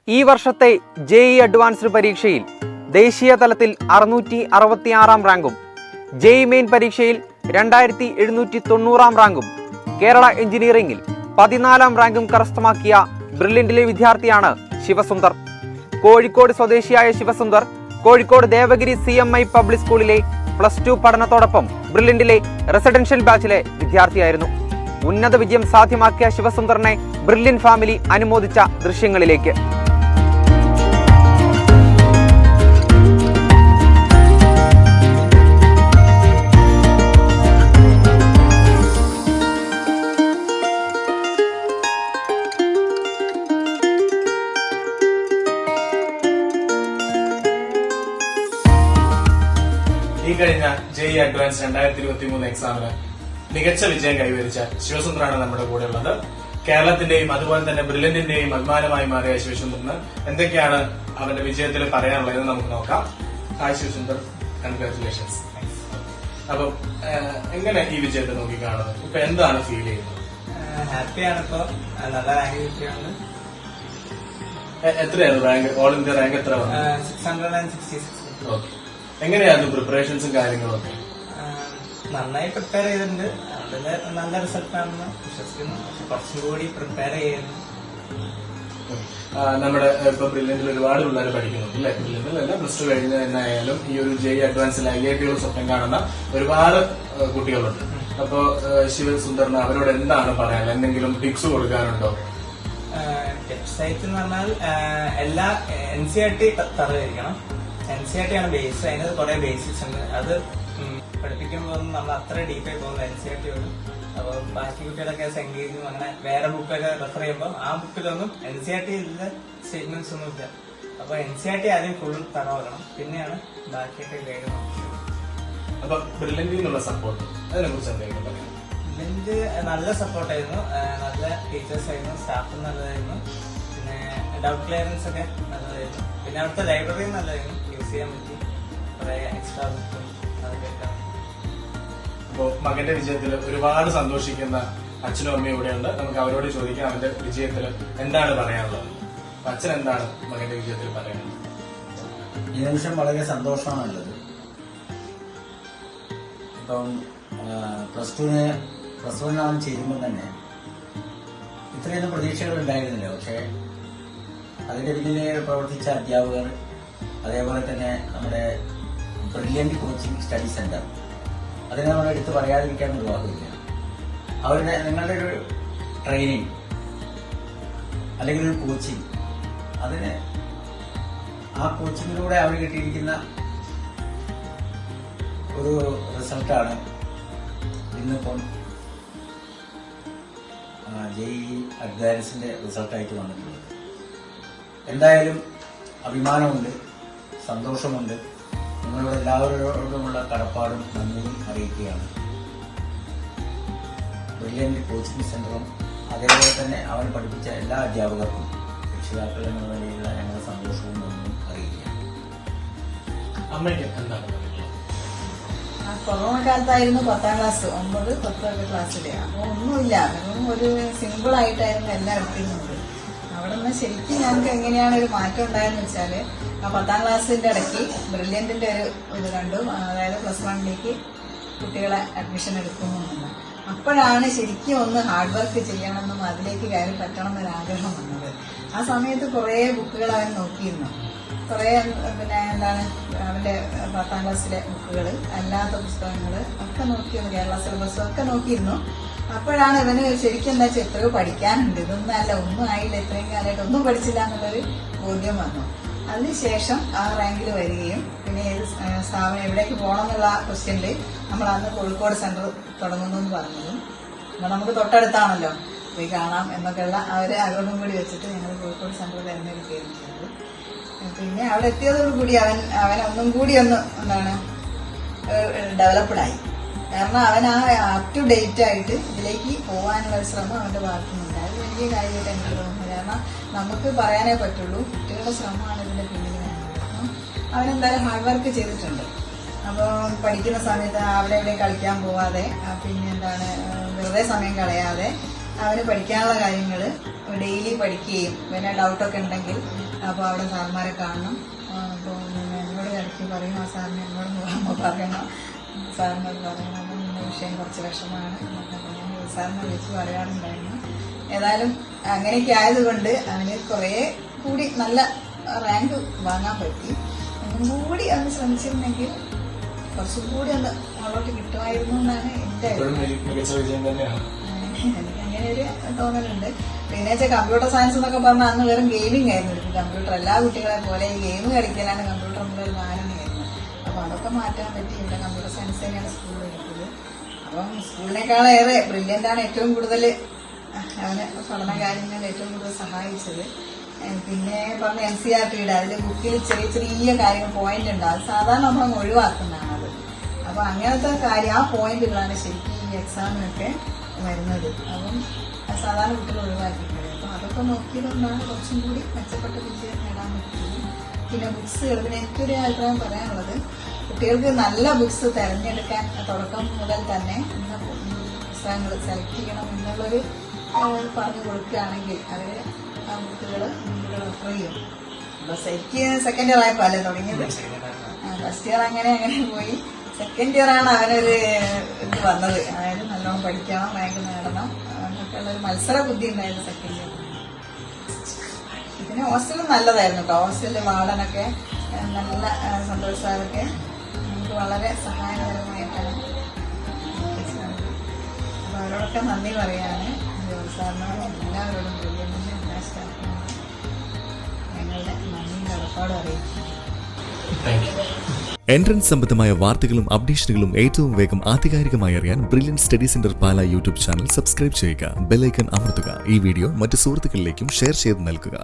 ഈ വർഷത്തെ JEE advanced പരീക്ഷയിൽ ദേശീയ തലത്തിൽ 666 റാങ്കും ജെഇഇ മെയിൻ പരീക്ഷയിൽ 2790 റാങ്കും കേരള എഞ്ചിനീയറിംഗിൽ 14 റാങ്കും കരസ്ഥമാക്കിയ ബ്രില്യന്റിലെ വിദ്യാർത്ഥിയാണ് ശിവസുന്ദർ. കോഴിക്കോട് സ്വദേശിയായ ശിവസുന്ദർ കോഴിക്കോട് ദേവഗിരി CMI പബ്ലിക് സ്കൂളിലെ +2 പഠനത്തോടൊപ്പം ബ്രില്യന്റിലെ റെസിഡൻഷ്യൽ ബാച്ചിലെ വിദ്യാർത്ഥിയായിരുന്നു. ഉന്നത വിജയം സാധ്യമാക്കിയ ശിവസുന്ദറിനെ ബ്രില്യന്റ് ഫാമിലി അനുമോദിച്ച ദൃശ്യങ്ങളിലേക്ക്. ഈ കഴിഞ്ഞ ജെഇഇ അഡ്വാൻസ് 2023 എക്സാമിന് മികച്ച വിജയം കൈവരിച്ച ശിവസുന്ദറാണ് നമ്മുടെ കൂടെ ഉള്ളത്. കേരളത്തിന്റെയും അതുപോലെ തന്നെ ബ്രില്യന്റിന്റെയും അഭിമാനമായി മാറിയ ശിവസുന്ദറിന് എന്തൊക്കെയാണ് അവന്റെ വിജയത്തിൽ പറയാനുള്ളത് നമുക്ക് നോക്കാം. Hi Sivasundar, congratulations. അപ്പൊ എങ്ങനെ ഈ വിജയത്തെ നോക്കി കാണുന്നത്? ഇപ്പൊ എന്താണ് ഫീൽ ചെയ്യുന്നത്? ഹാപ്പിയാണ്. ഇപ്പൊ നല്ല റാങ്ക് കിട്ടിയാണ്. എത്രയായിരുന്നു റാങ്ക്? ഓൾ ഇന്ത്യ റാങ്ക് എത്ര? 666. ഓക്കെ. എങ്ങനെയായിരുന്നു പ്രിപ്പറേഷൻസും കാര്യങ്ങളും ഒക്കെ? നന്നായി പ്രിപ്പയർ ചെയ്തിട്ടുണ്ട്. അതില് നല്ല റിസൾട്ടാണെന്ന് വിശ്വസിക്കുന്നു. കുറച്ചും കൂടി പ്രിപ്പയർ ചെയ്യുന്നു. നമ്മുടെ ഇപ്പൊ ബ്രില്യന്റിൽ ഒരുപാട് പിള്ളേർ പഠിക്കുന്നുണ്ട് അല്ലെ? ബ്രില്യന്റിലല്ല, +2 കഴിഞ്ഞ തന്നെ ആയാലും ഈ ഒരു ജെഇഇ അഡ്വാൻസിൽ IITകൾ സ്വപ്നം കാണുന്ന ഒരുപാട് കുട്ടികളുണ്ട്. അപ്പോ ശിവസുന്ദറിന് അവരോട് എന്താണ് പറയാൻ, എന്തെങ്കിലും ടിപ്സ് കൊടുക്കാനുണ്ടോ? ടിപ്സ് ആയിട്ട് എന്ന് പറഞ്ഞാൽ എല്ലാ NCERT തറയിരിക്കണം. NCERT ആണ് ബേസ്. അതിന് കുറെ ബേസിക്സ് ഉണ്ട്. അത് പഠിപ്പിക്കുമ്പോൾ നമ്മൾ അത്ര ഡീപ്പായി പോകുന്നത് NCERT വരും. അപ്പൊ ബാക്കി കുട്ടികളൊക്കെ സംഗീതം അങ്ങനെ വേറെ ബുക്കൊക്കെ റെഫർ ചെയ്യുമ്പോൾ ആ ബുക്കിലൊന്നും NCERT സ്റ്റേറ്റ്മെന്റ്സ് ഒന്നും ഇല്ല. അപ്പൊ NCERT ആദ്യം ഫുൾ തറവരണം, പിന്നെയാണ് ബാക്കിയൊക്കെ ഗൈഡ് നോക്കുന്നത്. അപ്പൊ ബ്രില്യന്റിൽ നിന്നുള്ള സപ്പോർട്ട്, അതിനെ കുറിച്ച് എന്തെങ്കിലും പറയാം? ബ്രില്യന്റ് നല്ല സപ്പോർട്ടായിരുന്നു. നല്ല ടീച്ചേഴ്സ് ആയിരുന്നു, സ്റ്റാഫ് നല്ലതായിരുന്നു. പിന്നെ ഡൗട്ട് ക്ലിയറൻസ് ഒക്കെ നല്ലതായിരുന്നു. പിന്നെ അവിടുത്തെ ലൈബ്രറിയും നല്ലതായിരുന്നു, യൂസ് ചെയ്യാൻ പറ്റി. കുറെ എക്സ്ട്രാ ബുക്കും അതൊക്കെ. അപ്പോ മകന്റെ വിജയത്തിൽ ഒരുപാട് സന്തോഷിക്കുന്ന അച്ഛനും അമ്മയും ഇവിടെയുണ്ട്. നമുക്ക് അവരോട് ചോദിക്കാം അവന്റെ വിജയത്തിൽ എന്താണ് പറയാനുള്ളത്. അച്ഛൻ എന്താണ് മകന്റെ വിജയത്തിൽ പറയാനുള്ളത്? ഈ നിമിഷം വളരെ സന്തോഷമാണുള്ളത്. ഇപ്പം +1 നാം ചെയ്യുമ്പോൾ തന്നെ ഇത്രയൊന്നും പ്രതീക്ഷകൾ ഉണ്ടായിരുന്നില്ല. പക്ഷേ അതിന്റെ പിന്നിലെ പ്രവർത്തിച്ച അധ്യാപകർ, അതേപോലെ തന്നെ നമ്മുടെ ബ്രില്യന്റ് കോച്ചിങ് സ്റ്റഡി സെന്റർ, അതിനെ നമ്മൾ എടുത്ത് പറയാതിരിക്കാൻ നിർവാഹമില്ല. അവരുടെ നിങ്ങളുടെ ഒരു ട്രെയിനിങ് അല്ലെങ്കിൽ ഒരു കോച്ചിങ്, അതിന് ആ കോച്ചിങ്ങിലൂടെ അവർ കിട്ടിയിരിക്കുന്ന ഒരു റിസൾട്ടാണ് ഇന്നിപ്പം ജെഇഇ അഡ്വാൻസിന്റെ റിസൾട്ടായിട്ട് വന്നിട്ടുള്ളത്. എന്തായാലും അഭിമാനമുണ്ട്, സന്തോഷമുണ്ട്. നിങ്ങളുടെ എല്ലാവരോടുമുള്ള കടപ്പാടും നന്ദിയും അറിയിക്കുകയാണ്. ബ്രില്യന്റ് കോച്ചിങ് സെന്ററും അതേപോലെ തന്നെ അവൻ പഠിപ്പിച്ച എല്ലാ അധ്യാപകർക്കും രക്ഷിതാക്കൾ എന്ന നിലയിലുള്ള ഞങ്ങളുടെ സന്തോഷവും നന്ദിയും അറിയിക്കുകയാണ്. അമ്മയ്ക്ക് എന്താണ്? കൊറോണ കാലത്തായിരുന്നു 10ാം ക്ലാസ്, 9, 10 ക്ലാസ്സില്. അപ്പൊ ഒന്നുമില്ല, ഒരു സിമ്പിൾ ആയിട്ടായിരുന്നു എല്ലാം എടുത്തിരുന്നത്. അവിടെ നിന്ന് ശരിക്കും ഞങ്ങൾക്ക് എങ്ങനെയാണ് ഒരു മാറ്റം ഉണ്ടായെന്ന് വെച്ചാല്, ആ 10ാം ക്ലാസ്സിന്റെ ഇടയ്ക്ക് ബ്രില്യന്റിന്റെ ഒരു ഇത് കണ്ടു. അതായത് +1ലേക്ക് കുട്ടികളെ അഡ്മിഷൻ എടുക്കുന്നുണ്ട്. അപ്പോഴാണ് ശരിക്കും ഒന്ന് ഹാർഡ് വർക്ക് ചെയ്യണമെന്നും അതിലേക്ക് കയറി പറ്റണം എന്നൊരാഗ്രഹം വന്നത്. ആ സമയത്ത് കുറെ ബുക്കുകൾ അവൻ നോക്കിയിരുന്നു. കുറെ പിന്നെ എന്താണ് അവന്റെ 10ാം ക്ലാസ്സിലെ ബുക്കുകൾ, അല്ലാത്ത പുസ്തകങ്ങൾ ഒക്കെ നോക്കിയിരുന്നു, കേരള സിലബസും ഒക്കെ നോക്കിയിരുന്നു. അപ്പോഴാണ് ഇവന് ശരിക്കും എന്താ വെച്ചാൽ എത്രയോ പഠിക്കാനുണ്ട്, ഇതൊന്നും അല്ല, ഒന്നും ആയില്ല, ഇത്രയും കാലമായിട്ട് ഒന്നും പഠിച്ചില്ല എന്നുള്ളൊരു ബോധ്യം വന്നു. അതിനുശേഷം ആ റാങ്കിൽ വരികയും പിന്നെ ഏത് സ്ഥാപനം എവിടേക്ക് പോകണം എന്നുള്ള ക്വസ്റ്റ്യനിൽ നമ്മൾ അന്ന് കോഴിക്കോട് സെന്റർ തുടങ്ങുന്നു എന്ന് പറഞ്ഞതും, നമുക്ക് തൊട്ടടുത്താണല്ലോ, പോയി കാണാം എന്നൊക്കെയുള്ള ആ ഒരു ആഗ്രഹം കൂടി വെച്ചിട്ട് ഞങ്ങൾ കോഴിക്കോട് സെന്റർ തിരഞ്ഞെടുക്കുകയും ചെയ്തത്. പിന്നെ അവിടെ എത്തിയതോടുകൂടി അവൻ ഒന്നും കൂടി ഒന്ന് എന്താണ് ഡെവലപ്ഡായി. കാരണം അവൻ ആ അപ് ടു ഡേറ്റ് ആയിട്ട് ഇതിലേക്ക് പോകാനുള്ള ഒരു ശ്രമം അവന്റെ ഭാഗത്തുനിന്നുണ്ട്. അത് വലിയ കാര്യമായിട്ട് എനിക്ക് തോന്നുന്നു. കാരണം നമുക്ക് പറയാനേ പറ്റുള്ളൂ, കുട്ടികളുടെ ശ്രമമാണ് ഇതിന്റെ പിന്നിൽ വേണ്ടത്. അവനെന്തായാലും ഹാർഡ് വർക്ക് ചെയ്തിട്ടുണ്ട്. അപ്പോൾ പഠിക്കുന്ന സമയത്ത് അവിടെ എവിടെയും കളിക്കാൻ പോവാതെ, പിന്നെ എന്താണ് വെറുതെ സമയം കളയാതെ അവന് പഠിക്കാനുള്ള കാര്യങ്ങൾ ഡെയിലി പഠിക്കുകയും പിന്നെ ഡൗട്ടൊക്കെ ഉണ്ടെങ്കിൽ അപ്പോൾ അവിടെ സാർമാരെ കാണണം. അപ്പോൾ എന്നോട് ഇടയ്ക്ക് പറയും, ആ സാറിന് എന്നോട് പോകുമ്പോൾ പറയണം, സാറിനോട് പറയണം, അപ്പം ഇന്ന വിഷയം കുറച്ച് വിഷമമാണ് എന്നൊക്കെ പറഞ്ഞാൽ സാറിനെ വിളിച്ച് പറയാറുണ്ടായിരുന്നു. ഏതായാലും അങ്ങനെയൊക്കെ ആയതുകൊണ്ട് അവന് കുറേ കൂടി നല്ല റാങ്ക് വാങ്ങാൻ പറ്റി. ഒന്നും കൂടി ഒന്ന് ശ്രമിച്ചിരുന്നെങ്കിൽ കുറച്ചും കൂടി ഒന്ന് മുകളോട്ട് കിട്ടുമായിരുന്നു എന്നാണ് എൻ്റെ മികച്ച വിജയം തന്നെയാണ്. എനിക്ക് അങ്ങനെ ഒരു തോന്നലുണ്ട്. പിന്നെ വെച്ചാൽ കമ്പ്യൂട്ടർ സയൻസ് എന്നൊക്കെ പറഞ്ഞാൽ അന്ന് വെറും ഗെയിമിംഗ് ആയിരുന്നു. കമ്പ്യൂട്ടർ എല്ലാ കുട്ടികളെ പോലെ ഈ ഗെയിം കളിക്കലാണ് കമ്പ്യൂട്ടർ നമ്മളൊരു മാനമായിരുന്നു. അപ്പോൾ അതൊക്കെ മാറ്റാൻ പറ്റി. ഇവിടെ കമ്പ്യൂട്ടർ സയൻസ് തന്നെയാണ് സ്കൂളിൽ എടുത്തത്. അപ്പം സ്കൂളിനേക്കാളേറെ ബ്രില്യൻ്റാണ് ഏറ്റവും കൂടുതൽ അവന് പഠന കാര്യങ്ങളിൽ ഏറ്റവും കൂടുതൽ സഹായിച്ചത്. പിന്നെ പറഞ്ഞ NCERT-യുടെ അതിൽ ബുക്കിൽ ചെറിയ ചെറിയ കാര്യങ്ങൾ പോയിന്റ് ഉണ്ട്. അത് സാധാരണ നമ്മളങ്ങ് ഒഴിവാക്കുന്നതാണത്. അപ്പോൾ അങ്ങനത്തെ കാര്യം ആ പോയിന്റുകളാണ് ശരിക്കും ഈ എക്സാമിനൊക്കെ വരുന്നത്. അപ്പം സാധാരണ കുട്ടികൾ ഒഴിവാക്കിയിട്ടുണ്ട്. അപ്പം അതൊക്കെ നോക്കിയതുകൊണ്ടാണ് കുറച്ചും കൂടി മെച്ചപ്പെട്ട വിജയം നേടാൻ പറ്റിയത്. പിന്നെ ബുക്സുകൾ, പിന്നെ എനിക്കൊരു അഭിപ്രായം പറയാനുള്ളത്, കുട്ടികൾക്ക് നല്ല ബുക്സ് തിരഞ്ഞെടുക്കാൻ തുടക്കം മുതൽ തന്നെ ഇന്ന പുസ്തകങ്ങൾ സെലക്ട് ചെയ്യണം എന്നുള്ളൊരു പറഞ്ഞു കൊടുക്കുകയാണെങ്കിൽ അവർ ആ ബുക്കുകൾ റെഫർ ചെയ്യും. അപ്പോൾ എനിക്ക് സെക്കൻഡ് ഇയർ ആയപ്പോൾ അല്ലേ തുടങ്ങിയത്. ഫസ്റ്റ് ഇയർ അങ്ങനെ പോയി. സെക്കൻഡ് ഇയർ ആണ് അവനൊരു ഇത് വന്നത്. അതായത് നല്ലോണം പഠിക്കണം, റാങ്ക് നേടണം എന്നൊക്കെ ഉള്ളൊരു മത്സര ബുദ്ധി ഉണ്ടായത് സെക്കൻഡ് ഇയർ. പിന്നെ ഹോസ്റ്റലും നല്ലതായിരുന്നു കേട്ടോ. ഹോസ്റ്റലിൽ വാർഡനൊക്കെ നല്ല സന്തോഷ് സാറൊക്കെ നമുക്ക് വളരെ സഹായകരമായിട്ടാണ്. അപ്പോൾ അവരോടൊക്കെ നന്ദി പറയാണ്. സാറിനോടും എല്ലാവരോടും ബ്രില്യൻറ്റിൻ്റെ എല്ലാ സ്റ്റാഫിനോടും ഞങ്ങളുടെ നന്ദിയും കടപ്പാടും അറിയിക്കും. എൻട്രൻസ് സംബന്ധമായ വാർത്തകളും അപ്ഡേഷനുകളും ഏറ്റവും വേഗം ആധികാരികമായി അറിയാൻ ബ്രില്യൻറ്റ് സ്റ്റഡി സെന്റർ പാല യൂട്യൂബ് ചാനൽ സബ്സ്ക്രൈബ് ചെയ്യുക. ബെൽ ഐക്കൺ അമർത്തുക. ഈ വീഡിയോ മറ്റ് സുഹൃത്തുക്കളിലേക്കും ഷെയർ ചെയ്ത് നൽകുക.